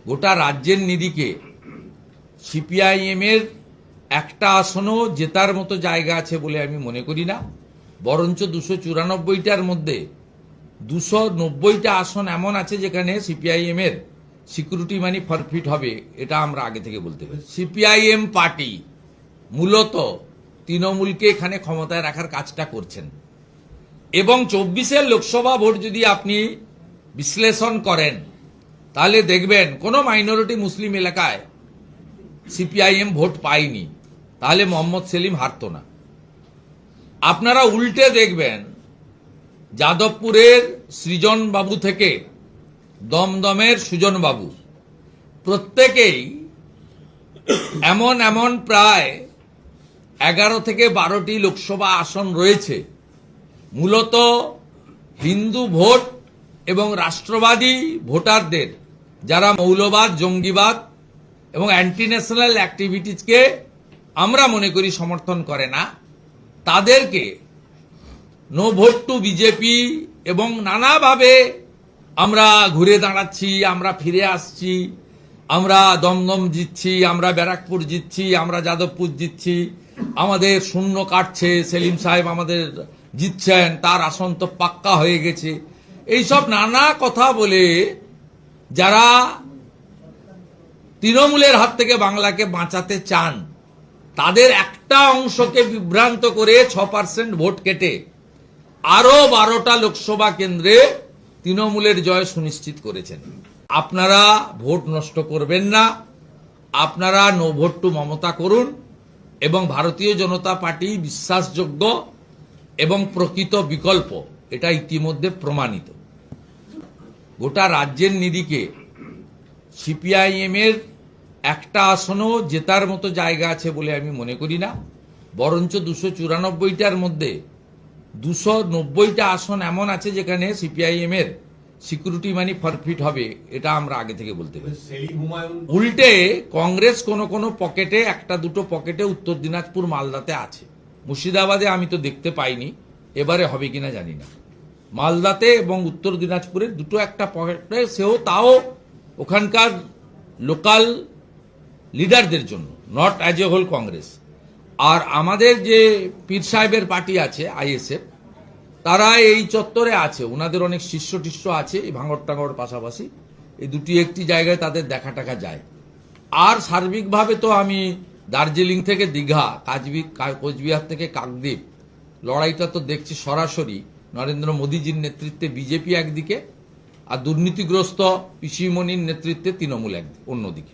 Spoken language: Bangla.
গোটা রাজ্যের নিরিখে সিপিআইএম এর একটা আসনও জেতার মতো জায়গা আছে বলে আমি মনে করি না। বরঞ্চ 294টার মধ্যে 290টা আসন এমন আছে যেখানে সিপিআইএম এর সিকিউরিটি মানি ফরফিট হবে, এটা আমরা আগে থেকে বলতে পারি। সিপিআইএম পার্টি মূলত তৃণমূলকে এখানে ক্ষমতায় রাখার কাজটা করছেন এবং 24-এর লোকসভা ভোট যদি আপনি বিশ্লেষণ করেন তাহলে দেখবেন কোনো মাইনরিটি মুসলিম এলাকায় সিপিআইএম ভোট পায়নি, তাহলে মোহাম্মদ সেলিম হারতো না। আপনারা উল্টে দেখবেন যাদবপুরের সৃজন বাবু থেকে দমদমের সুজন বাবু প্রত্যেকেই এমন প্রায় 11 থেকে 12টি লোকসভা আসন রয়েছে মূলত হিন্দু ভোট এবং রাষ্ট্রবাদী ভোটারদের যারা মৌলবাদ, জঙ্গিবাদ এবং অ্যান্টি ন্যাশনাল অ্যাক্টিভিটিজকে আমরা মনে করি সমর্থন করে না, তাদেরকে নো ভোট টু বিজেপি এবং নানাভাবে আমরা ঘুরে দাঁড়াচ্ছি, আমরা ফিরে আসছি, আমরা দমদম জিতছি, আমরা ব্যারাকপুর জিতছি, আমরা যাদবপুর জিতছি, আমাদের শূন্য কাটছে, সেলিম সাহেব আমাদের জিতছেন, তার আসন তো পাক্কা হয়ে গেছে, এইসব নানা কথা বলে যারা তৃণমূলের হাত থেকে বাংলাকে বাঁচাতে চান তাদের একটা অংশকে বিভ্রান্ত করে 6% ভোট কেটে আরো 12টা লোকসভা কেন্দ্রে তৃণমূলের জয় সুনিশ্চিত করেছেন। আপনারা ভোট নষ্ট করবেন না, আপনারা নো ভোট টু মমতা করুন এবং ভারতীয় জনতা পার্টি বিশ্বাসযোগ্য এবং প্রকৃত বিকল্প, এটা ইতিমধ্যে প্রমাণিত। গোটা রাজ্যের নিরিখে সিপিআইএম এর একটা আসনও জেতার মতো জায়গা আছে বলে আমি মনে করি না। বরঞ্চ 294টার মধ্যে 290টা আসন এমন আছে যেখানে সিপিআইএম এর সিকিউরিটি মানি ফরফিট হবে, এটা আমরা আগে থেকে বলতে পারি। উল্টে কংগ্রেস কোনো পকেটে, একটা দুটো পকেটে উত্তর দিনাজপুর, মালদাতে আছে। মুর্শিদাবাদে আমি তো দেখতে পাইনি, এবারে হবে কিনা জানি না। মালদাতে এবং উত্তর দিনাজপুরের দুটো একটা পকেটে, তাও ওখানকার লোকাল লিডারদের জন্য, not as a whole Congress. আর আমাদের যে পীর সাহেবের পার্টি আছে আইএসএফ, তারা এই চত্বরে আছে, ওনাদের অনেক শিষ্য টিষ্য আছে এই ভাঙড় টাঙড় পাশাপাশি, এই দুটি একটি জায়গায় তাদের দেখা টাকা যায়। আর সার্বিকভাবে তো আমি দার্জিলিং থেকে দীঘা, কোচবিহার থেকে কাকদ্বীপ, লড়াইটা তো দেখছি সরাসরি নরেন্দ্র মোদীজির নেতৃত্বে বিজেপি একদিকে আর দুর্নীতিগ্রস্ত পিসিমণির নেতৃত্বে তৃণমূল অন্যদিকে।